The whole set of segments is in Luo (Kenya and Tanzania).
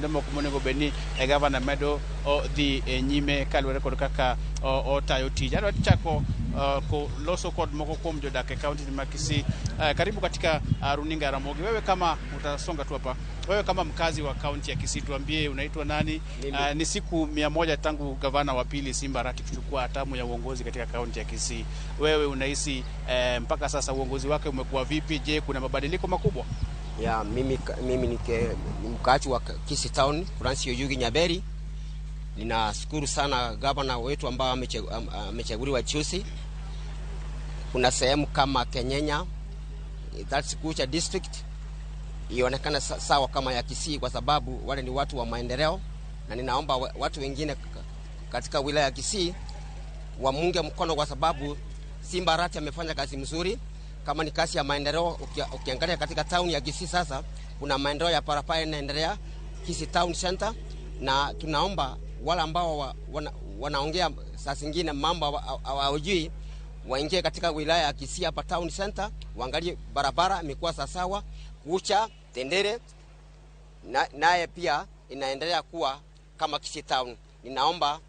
moko monego beni Governor medo dhi nyime kaluwore kod kaka otayo tich. Adwa chako ko loso kod moko kuom jodak e kaunti ma Kisii. Karibu katika runinga Ramogi. Wewe kama utasonga tu hapa, wewe kama mkazi wa kaunti ya Kisii, tuambie unaitwa nani? Ni siku 100 tangu gavana wa pili Simbarati kuchukua hatamu ya uongozi katika kaunti ya Kisii. Wewe unahisi mpaka sasa uongozi wake umekuwa vipi? Je, kuna mabadiliko makubwa? Ya, mimi ni mkaaji wa Kisii Town, Francis Yugi Nyaberi. Ninashukuru sana gavana wetu ambao amechaguliwa juzi. Kuna sehemu kama Kenyenya, that's Kucha district, ionekana sawa kama ya Kisii kwa sababu wale ni watu wa maendeleo, na ninaomba watu wengine katika wilaya ya Kisii wamunge mkono kwa sababu Simbarati amefanya kazi mzuri. Kama ni kazi ya maendeleo, ukiangalia katika town ya Kisii sasa kuna maendeleo ya barabara yanaendelea Kisii Town Center, na tunaomba wale ambao wanaongea saa zingine mambo hawajui waingie katika wilaya ya Kisii hapa Town Center, waangalie barabara imekuwa sawa, Kucha, Tendere naye pia inaendelea kuwa kama Kisii Town. Ninaomba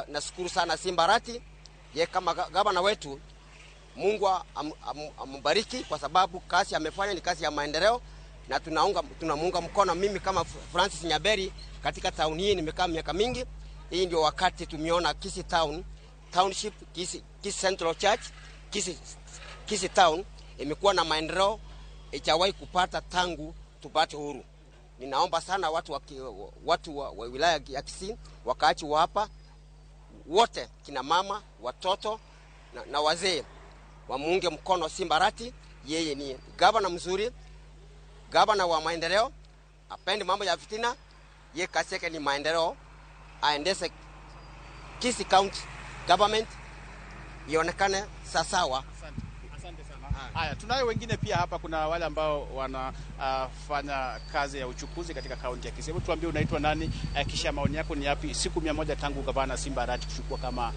nashukuru sana Simbarati, ye kama gavana wetu, Mungu ambariki kwa sababu kazi amefanya ni kazi ya maendeleo, na tunamuunga mkono. Mimi kama Francis Nyaberi katika town hii nimekaa miaka mingi. Hii ndio wakati tumeona Kisii Town Township, Kisii Central Church, Kisii Town imekuwa na maendeleo ichawahi kupata tangu tupate uhuru. Ninaomba sana watu wa wilaya ya Kisii, wakaaji wa hapa wote, kina mama, watoto na wazee, wamuunge mkono Simbarati. Yeye ni gavana mzuri, gavana wa maendeleo, apendi mambo ya fitina. Yeye kazi yake ni maendeleo, aendeshe Kisii County government ionekane sawa. Asante sana. Haya, tunayo wengine pia hapa. Kuna wale ambao wanafanya kazi ya uchukuzi katika kaunti ya Kisii. Hebu tuambie unaitwa nani, kisha maoni yako ni yapi siku 100 tangu gavana Simbarati kuchukua kama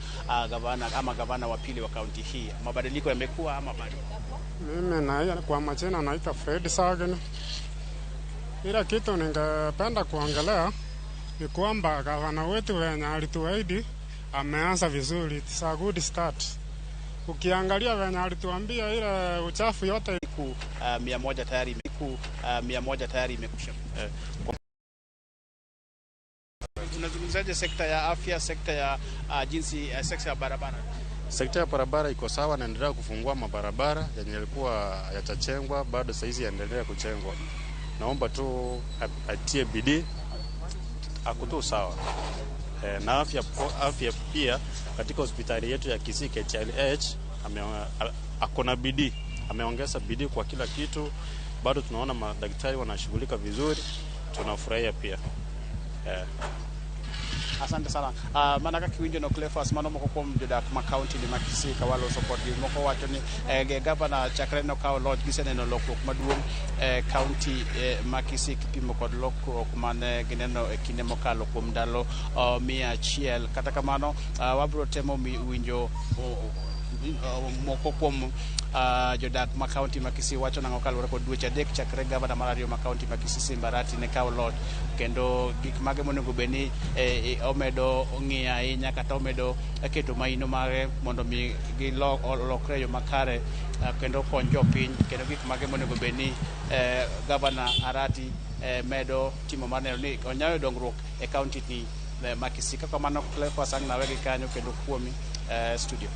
gavana wa pili wa kaunti hii? Mabadiliko yamekuwa ama bado? Mimi kwa majina naitwa Fred Sagen. Ila kitu ningependa kuongelea ni kwamba gavana wetu wenye alituahidi ameanza vizuri. It's a good start. Ukiangalia wenye alituambia ile uchafu yote siku 100 tayari, siku 100 tayari imekusha. Unazungumzaje sekta ya afya, sekta ya sekta ya barabara? Sekta ya barabara iko sawa, naendelea kufungua mabarabara yenye yalikuwa yatachengwa, bado saizi yaendelea kuchengwa. Naomba tu atie bidii akutu sawa. Na afya pia katika hospitali yetu ya Kisii KCLH akona bidii, ameongeza bidii kwa kila kitu. Bado tunaona madaktari wanashughulika vizuri, tunafurahia pia. Asante sana. Manaka kiwinjo no Clefas mano moko kuom jodak ma county ni ma Kisii kawalo support moko wacho ni gavana chakre no kawo loch giseneno lokruok maduong county ma Kisii kipimo kod lokruok mane gineno e kinde mokalo kuom ndalo 100. Kata kamano wabro temo winjo moko kuom jodak ma county ma Kisii wacho nango kaluwore kod dweche 3 chakre gavana mar ariyo ma county ma Kisii Simbarati ne kawo loch, kendo gik mage monego beni omedo ng'iyo ahinya kata omedo keto maino mare mondo mi gilokre yo makare kendo kony jopiny, kendo gik mage monego beni gavana Arati medo timo mar neno ni onyayo dongruok e county ni ma Kisii. Kaka mano Clefas ang nawegi kanyo kendo kuomi studio.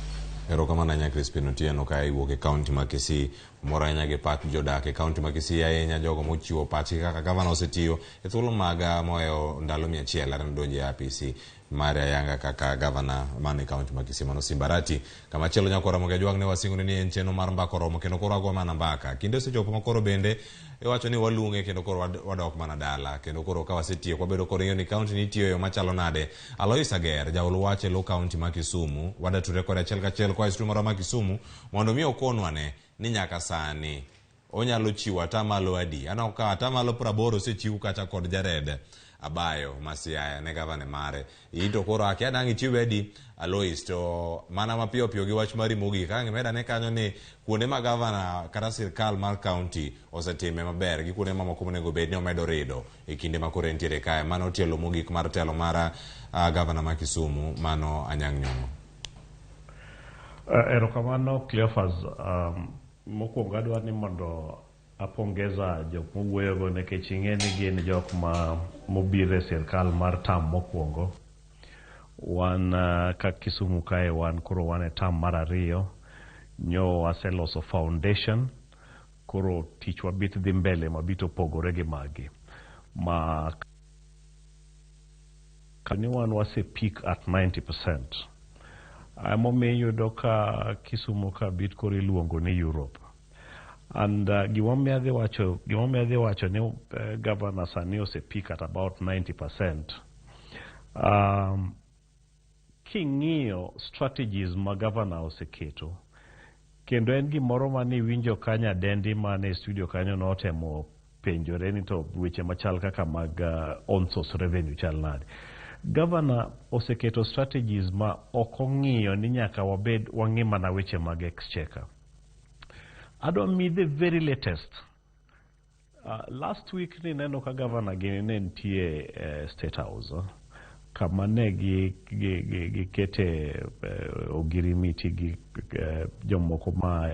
Erokamano nya Crispin Otieno ka iwuok e kaunti ma Kisii. Mora nya ge pak jodak e kaunti ma Kisii ahinya jogo mochiwo pachgi kaka gavana Osetiyo e thuolo maga moyo ndalo 100 arano donje e APC Maria Yanga kaka gavana mane kaunti ma Kisii mano Simbarati. Kama chelo nyako Ramogi jwang ne wasingo ni en cheno mar mbako romo kendo koro agwa mana mbaka kinde sechopo makoro bende wacho ni walunge kendo koro wadok mana dala kendo koro ka wasetiyo kwa bedo koro ni kaunti ni tiyo yo machalo nade. Aloisa Ger jaulu wache lo kaunti ma Kisumu wada ture kore achiel kachiel kwa istu moro ma Kisumu mondo mi okonwane ni nyaka sani onyalo chiwo atamalo adi. Ana ka atamalo 80 sechiw kata kod Jared abayo masiaya ne gavana mare ito koro akia dangi chiwedi Alois to mana mapio pio gi wach mari mogi kange meda ne kanyo ni kuonde ma gavana kata sirkal mar county osetime maber gi kuonde mamoko monego bed ni omedo rido e kinde ma koro entiere kae mano tielo mogik mar telo mara gavana ma Kisumu mano Anyang' Nyong'o. Erokamano Cleophas, mokwongo adwa ni mondo apongeza jok mowuoyogo nikech ing'e ni gin jok mobiro e sirkal mar tam mokwongo. Wan ka Kisumu kae wan koro wan e tam mar ariyo, nyo waseloso foundation, koro tich wabit dhi mbele mabit opogore gi magi. Ma kani wan wase peak at 90%. Momiyo yudo ka Kisumu ka bit koro iluongo ni Europe. And gimomiyo adhi wacho ni governor sani ose peak at about 90%. King'iyo strategies ma governor oseketo, kendo en gimoro mane winjo kanya dendi mane studio kanyo notemo penjore ni to weche machal kaka mag on source revenue chal nade. Governor oseketo strategies ma okong'iyo ni nyaka wang'i mana weche mag exchequer. Adwa mi the very latest. Last week ni neno ka governor gini ne ntie State House. Kama ne gikete ogirimiti gi jomoko ma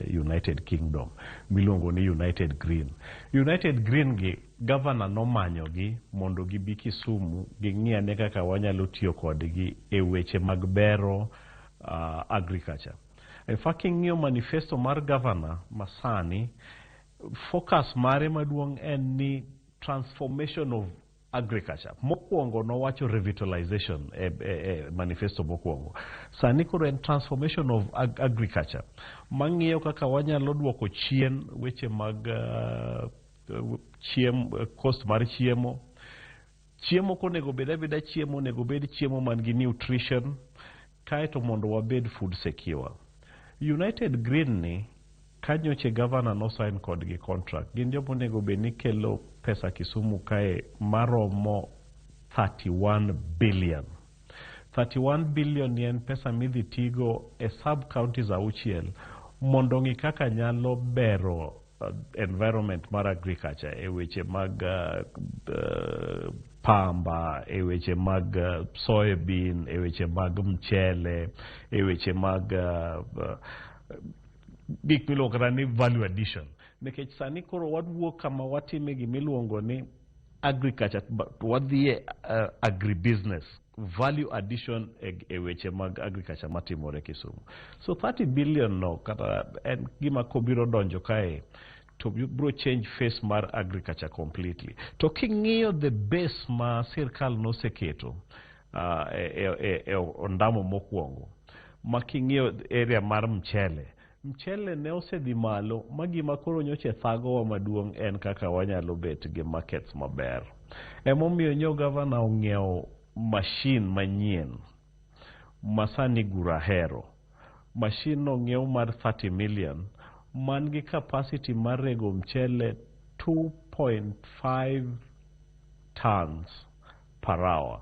United Kingdom miluongo ni United Green. United Green gi governor nomanyo gi mondo gibi Kisumu ging'iane kaka wanyalo tiyo kodgi e weche mag bero agriculture. In fact, ing'iyo manifesto mar governor masani, focus mare maduong' en ni transformation of agriculture. Mokwongo no wacho revitalization manifesto mokwongo. Sani koro en transformation of agriculture. Mang'iyo kaka wanyalo duoko chien weche mag cost mar chiemo. Chiemo konego beda chiemo nego bed chiemo man gi nutrition kaeto mondo wabed food secure. United Green ni kanyoche governor no sign kod gi contract. Gin jomo nego bed ni kelo pesa Kisumu kae maromo 31 billion. 31 billion yen pesa midhi tigo e sub counties auchiel mondo ngi kaka nyalo bero environment mar agriculture e weche mag pamba, e weche mag soybean, e weche mag mchele, e weche mag gik miluongo ni value addition. Nikech sani koro wadwuok kama watime gimiluongo ni agriculture, wadhie agribusiness, value addition e weche mag agriculture matimore Kisumu. So 30 billion no kata en gima kobiro donjo kae to bro change face mar agriculture completely. To king'iyo the base ma sirkal noseketo ondamo mokwongo, ma king'iyo area mar mchele ne osedhi malo ma gima koro nyoche thagowa maduong' en kaka wanyalo bet gi markets maber. Emomiyo nyo governor ong'iewo machine manyien masani gurahero. Machine no ng'iew mar 30 million man gi capacity mar rego mchele 2.5 tons per hour.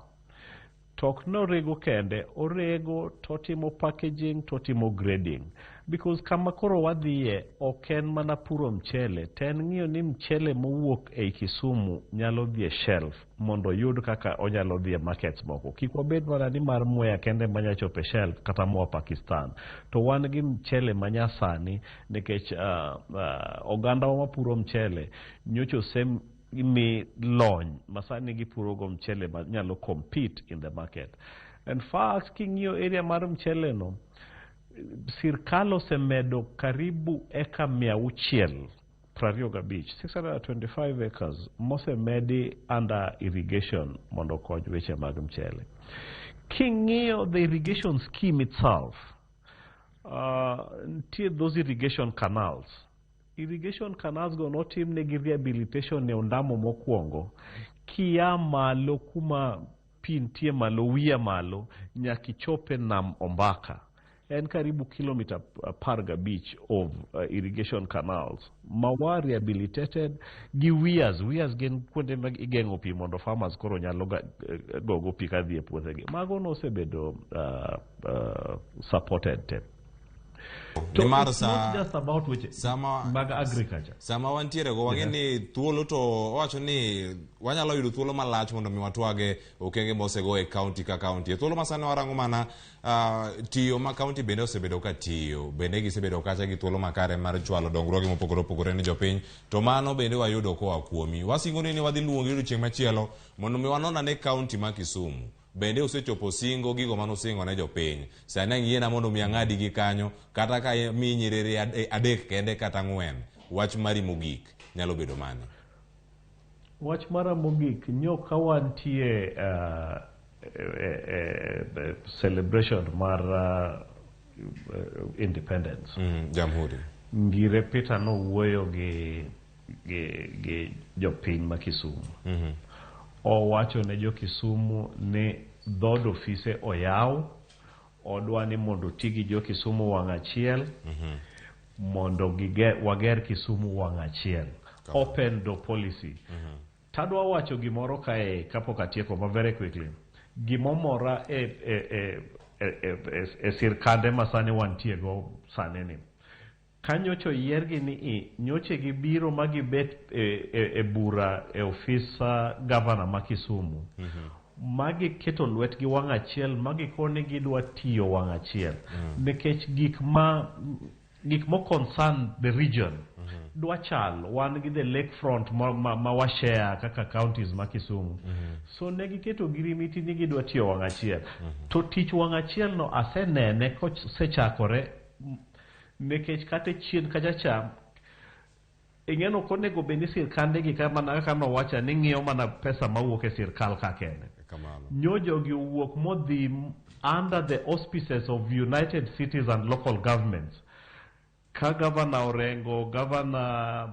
Tok no rego kende, orego, totimo packaging, totimo grading. Because kama koro wadhiye, oken mana puro mchele, ten ng'iyo ni mchele mowuok e Kisumu nyalo dhie shelf, mondo yud kaka onyalo dhie markets moko. Kik wabed mana ni mar Mwea kende manya chope shelf, kata moa Pakistan. To wan gi mchele manyasani, nikech oganda wa puro mchele, nyocho sem mi lony masani gi puro go mchele ma nyalo compete in the market. In fact, king'iyo area mar mchele no, sirkal osemedo karibu eka 625 acres mosemedi under irrigation mondo kony weche mag mchele. King'iyo the irrigation scheme itself, those irrigation canals. Irrigation canals go notim negi rehabilitation ne ondamo mokwongo. Kia malo kuma pintie malo wiya malo nyaki chope nam Ombaka. en karibu kilomita 15 of irrigation canals mawa rehabilitated gi weirs gin kuonde ma igeng'o pi mondo farmers koro nyalo gogo pi kadhi e puothegi. Mago nosebedo supported te. So it's not just about agriculture. Sama wantiere go wang'e ni thuolo to wacho ni wanyalo yudo thuolo malach mondo mi watwage okenge mosego e county ka county. Thuolo masane warango mana tiyo ma county bende osebedo ka tiyo. Bende gisebedo kacha gi thuolo makare mar chwalo dongruoge mopogore opogore ne jopiny. To mano bende wayudo koa kuomi. Wasingo ni wadhi luongi yudo chieng' machielo mondo mi wanona ne county ma Kisumu. Bende usechopo singo gigo mano singo ne jopiny. Sani ngiena mondo mi ang'adi gi kanyo kata ka mi nyiriri adek kende kata 4. Wach mari mogik nyalo bedo mane? Wach mara mogik nyo ka wantie celebration mar independence. Jamhuri. Ngire Peter no wuoyo gi jopiny ma Kisumu. Owacho ne jo Kisumu ni dhod ofise oyaw, odwa ni mondo tigi jo Kisumu wang' achiel, mondo wager Kisumu wang' achiel. Open door policy. Tadwa wacho gimoro kae kapok atieko very quickly. Gimomora e sirkande masane wantie go sane ni. Kanyocho yiergi ni nyoche gibiro magibet e bura e ofisa governor ma Kisumu. Magi keto lwetgi wang' achiel, magi kone gidwa tiyo wang' achiel. Nikech gik mo concern the region. Dwa chal, wan gi the lakefront ma washare kaka counties ma Kisumu. So negi keto girimiti ni gidwa tiyo wang' achiel. To tich wang' achiel no asenene sechakore nekech kate chien kachacha ing'eno konego beni sirkande gi kama wacha ni ng'iyo mana pesa mawuok e sirkal ka kende. Nyojo gi wuok modhi under the auspices of United Cities and Local Governments. Ka Governor Orengo, Governor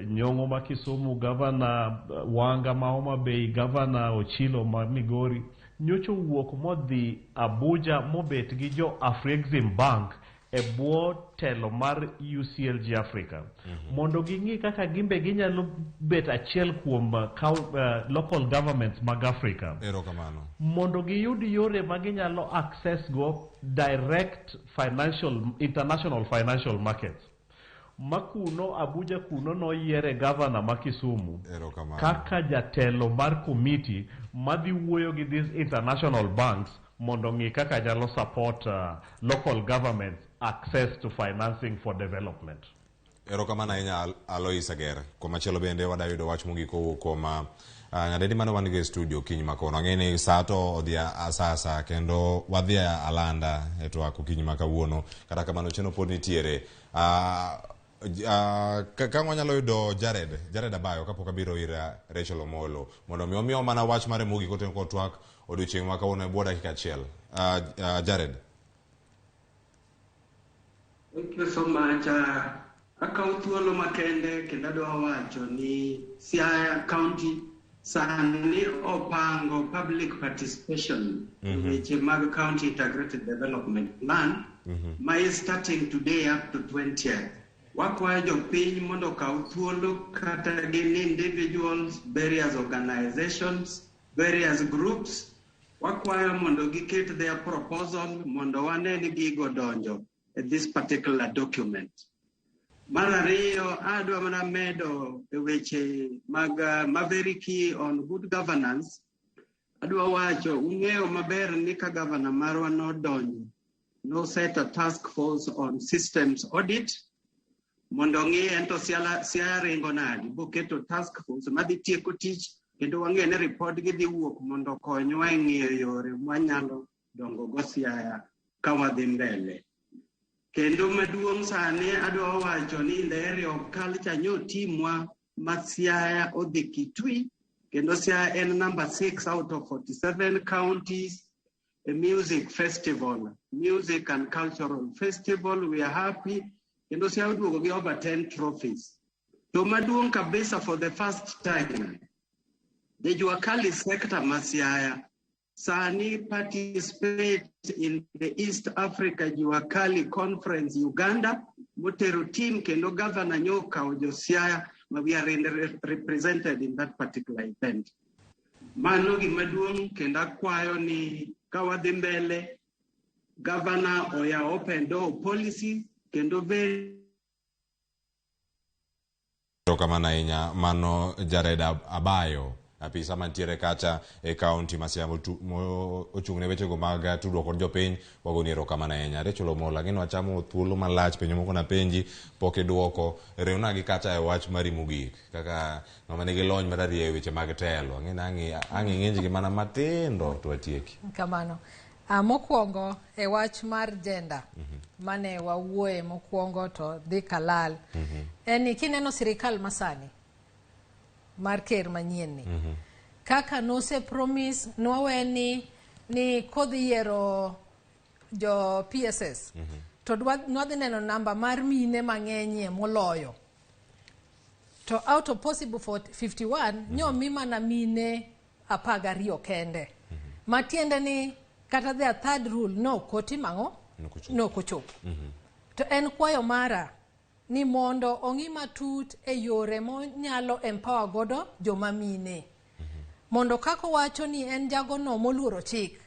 Nyong'o ma Kisumu, Governor Wanga ma Homa Bay, Governor Ochilo ma Migori, nyocho wuok modhi Abuja mobet gi jo Afrexim Bank e bwo telo mar UCLG Africa. Mondo ging'i kaka gimbe ginyalo bet achiel kuom local governments mag Africa. Erokamano. Mondo giyud yore ma ginyalo access go direct international financial markets. Makuno Abuja kuno no yiere governor ma Kisumu kaka jatelo mar committee madhi wuoyo gi these international banks mondo ng'i kaka jalo support local governments access to financing for development. Erokamano ahinya Alois Agere. Kuom machielo bende wadayudo wach mogik kowuok kuom Nade mane wan gi studio kiny makono. Ang'eni sa to odhi asasa kendo wadhi alanda e twak kiny makawuono. Kata kamano cheno pod nitiere. Ka wanyalo yudo Jared Abayo kapok abiro ir Rachel Omolo mondo mi omiyo mana wach mare mogik koten ko twak odiochieng' makawuono e bwo dakika achiel. Jared. Thank you so much. Akaw thuolo makende kendo adwa wacho ni Siaya County sani opango public participation weche mag County Integrated Development Plan ma is starting today up to 20th. Wakwayo jopiny mondo kaw thuolo kata gin individuals, various organizations, various groups. Wakwayo mondo giket their proposal mondo wane ni gigo donjo at this particular document. Marariyo adwa mana medo weche mag very key on good governance. Adwa wacho ung'eyo maber ni ka governor marwa no set a task force on systems audit mondo ng'i ento Siaya ringo nadi boketo task force madhi tieko tich kendo wang'e ne report gi dhi wuok mondo konywa e ng'iyo yore mwanyalo dongo go Siaya ka wadhi mbele. Kendo maduong' sani adwa wacho ni in the area of culture nyo timwa ma Siaya odhi Kitui kendo Siaya en number 6 out of 47 counties. A music festival, music and cultural festival. We are happy. Kendo Siaya oduogo gi over 10 trophies. To maduong' kabisa for the first time, the Juakali sector ma Siaya sani participate in the East Africa Juakali Conference Uganda, motero team kendo Governor Nyoka Ojosiaya, we are represented in that particular event. Mano gimaduong kenda kwayo ni kawadhi mbele, Governor oya open door policy kendo very kamana inya mano Jared Abayo apisa mantiere kacha e county masiamo ochungne weche go mag tudruok kod jopiny wagoniero kamana inya rechulo mola gino achamo thuolo malach penyo moko na penji poke duoko reuna gi kacha e wach mari mugik kaka ngama nigi lony mararie weche mag telo angi nginji gi mana matindo to atieki kamano. Mokwongo e wach mar gender mane wawuoye mokwongo to dhi kalal eni kineno sirikal masani mar ker manyien ni kaka nose promise nwaweni ni kodhi yiero jo PSS to nwadhi neno namba mar mine mang'enyie moloyo to out of possible for 51 nyomi mana mine 12 kende matiende ni kata the third rule no koti mango no kochop to en kwayo mara ni mondo ongi matut e yore mo nyalo empower godo joma mine mondo kako wacho ni en jago no moluoro chik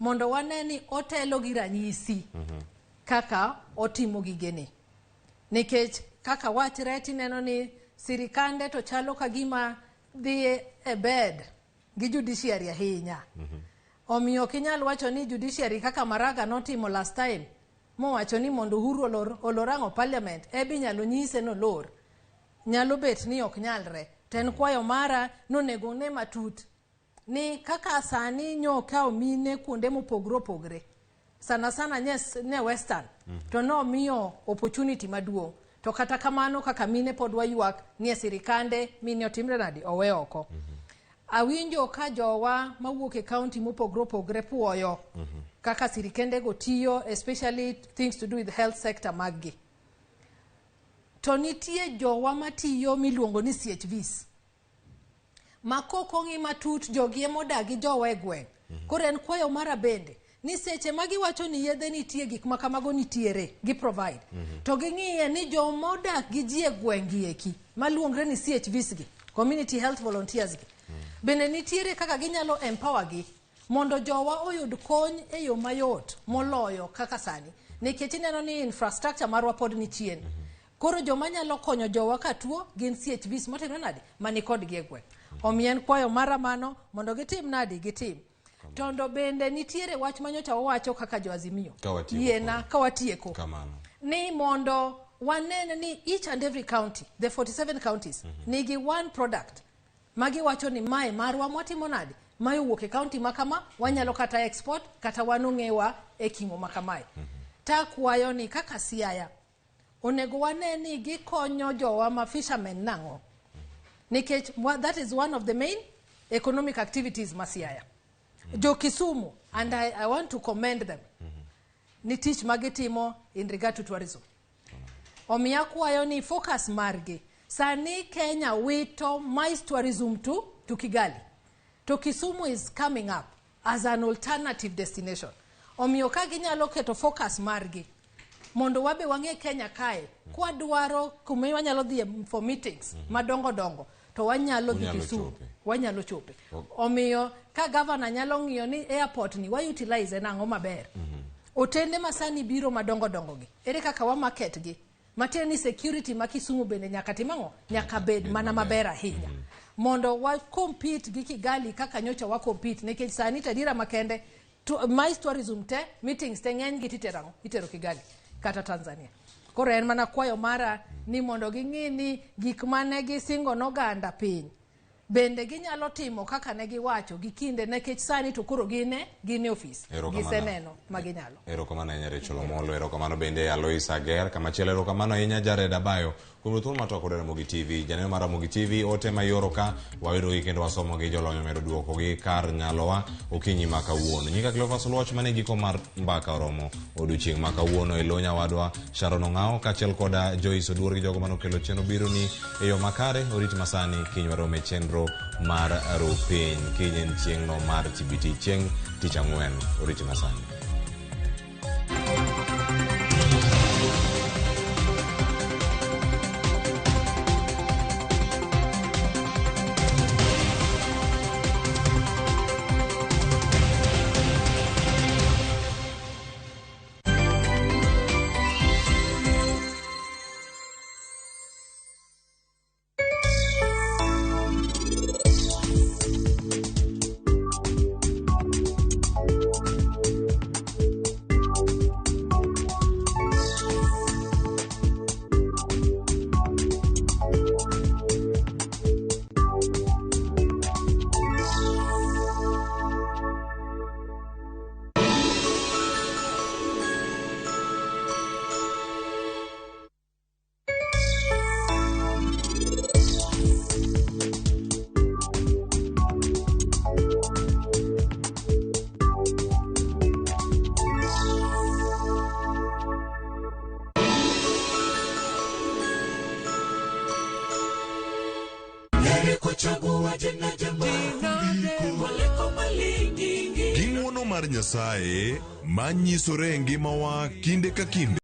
mondo waneni otelo gi ranyisi kaka otimo gigene nikech kaka wachre tineno ni sirikande to chalo kagima dhi e bed gi judiciary ahinya omiyo kinyal wacho ni judiciary kaka Maraga notimo last time mo wacho ni mondo Uhuru olorango parliament ebi nyalo nyise no lor nyalo bet ni ok nyalre ten kwayo mara nonego ne matut ni kaka sani nyoka omine kuonde mopogre sana ne western to no miyo opportunity maduong to kata kamano kaka mine podwa ywak ni sirikande mine otimre nadi owe oko awinjo ka jowa mawuok e county mopogre puoyo kaka sirikende go tiyo especially things to do with the health sector maggi to nitie jowa matiyo miluongo ni CHVs makoko ngi matut jogie modagi jowa e gweng koro en kwayo mara bende ni seche magi wacho ni yedhe nitie gik makamago nitiere gi provide to ging'iye ni jomodak gi ji e gwengi eki maluongre ni CHVs gi community health volunteers gi bende nitiere kaka ginyalo empower gi mondo jowa oyud kony e yo mayot moloyo kaka sani nikech ineno ni infrastructure marwa pod ni chien koro joma nyalo konyo jowa katuo gin CHVs motegno nadi mani kod gi e gweng omien kwayo mara mano mondo gitim nadi gitim tondo bende nitiere wach manyocha wawacho kaka joazimio yiena kawatieko ni mondo wanene ni each and every county the 47 counties nigi one product magi wacho ni mae marwa mwatimo nadi mae wuok e county makama wanyalo kata export kata wanong'ewa e kimo makamae ta kwayo ni kaka Siaya onego waneni gikonyo jowa ma fishermen nango nikech that is one of the main economic activities ma Siaya jo Kisumu and I want to commend them ni tich magitimo in regard to tourism omiya kwayo ni focus margi sani Kenya wito mais tourism to Kigali to Kisumu is coming up as an alternative destination omiyo ka ginyalo keto focus margi mondo wabe wang'e Kenya kae kwa dwaro kuma wanyalo dhi for meetings madongo to wanyalo dhi Kisumu wanyalo chope omiyo ka governor nyalo ng'iyo ni airport ni wa utilize nango maber otende masani biro madongo gi ere kaka wa market gi matieni ni security ma Kisumu bende nyaka timango nyaka bed mana maber ahinya mondo wa compete gi Kigali kaka nyocha wa compete nikech sani tadira makende mais tourism te meetings te ng'eny gi itero Kigali kata Tanzania koro en mana kwayo mara ni mondo ging'i ni gik mane gisingo noganda piny bende ginyalo timo kaka ne giwacho gikinde nekech sani to koro gine office giseneno maginyalo erokamano ahinya Rachel Omolo erokamano bende Alois Ager kamachielo erokamano ahinya Jared Abayo kuom thuolo matoko kod Ramogi TV janeno mar Ramogi TV ote mayoro ka wayudo gi kendo wasomo gi jolonyo medo duoko gi kar nyalowa okinyi ma kawuono nyika Cleophas Luoch mane giko mar mbaka oromo odiochieng' ma kawuono e lonya wadwa Sharon Ong'ao kaachiel koda Joyce Oduor gi jogo manokelo chenro biro ni e yo makare orit masani kiny warome chenro nonro mar rupiny kinyen chieng' no mar TBT chieng' tich ang'wen oriti masani. Ging'wono mar Nyasaye manyisore ngimawa kinde ka kinde.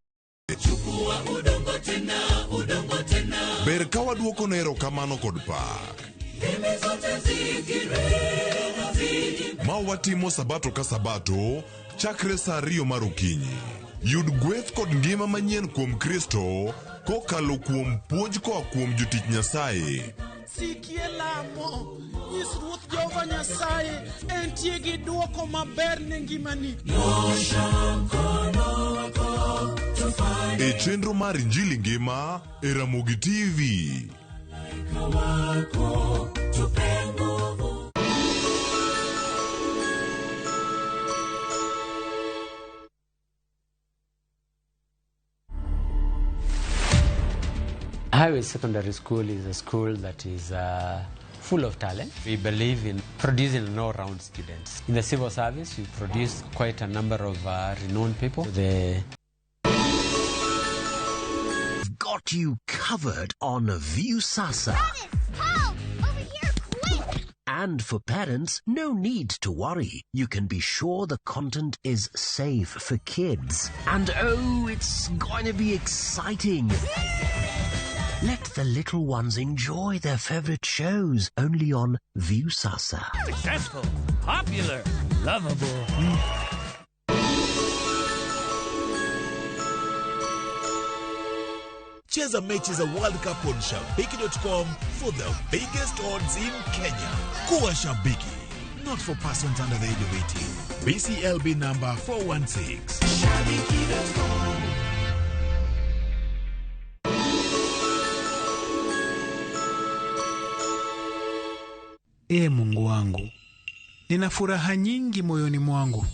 Ber ka waduoko ne erokamano kod pak. Ma watimo sabato ka sabato chakre saa 2 mar okinyi. Yud gweth kod ngima manyien kuom Kristo kokalo kuom puonj koa kuom jotich Nyasaye. Sikie lamo, nyis Ruoth Jehova Nyasaye entie gi duoko maber ne ngimani. E chenro mar Injili ngima e Ramogi TV. Highway Secondary School is a school that is full of talent. We believe in producing all-round students. In the civil service, we produce quite a number of renowned people. Got you covered on View Sasa. Help! Over here, quick! And for parents, no need to worry. You can be sure the content is safe for kids. And oh, it's going to be exciting. Let the little ones enjoy their favorite shows only on View Sasa. Successful, popular, lovable. Cheza mechi za World Cup on Shabiki.com for the biggest odds in Kenya. Kuwa Shabiki, not for persons under the age of 18. BCLB number 416. Shabiki.com. Mungu wangu, nina furaha nyingi moyoni mwangu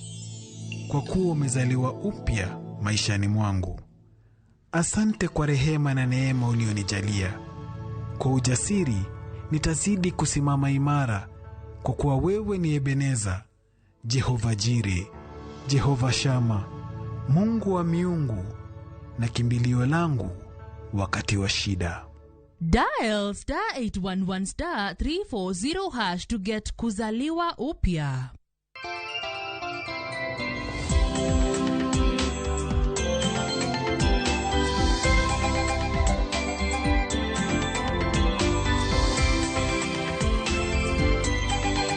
kwa kuwa umezaliwa upya maishani mwangu. Asante kwa rehema na neema ulionijalia. Kwa ujasiri nitazidi kusimama imara kwa kuwa wewe ni Ebeneza, Jehova Jire, Jehova Shama, Mungu wa miungu na kimbilio langu wakati wa shida. Dial *811*340# to get kuzaliwa upya.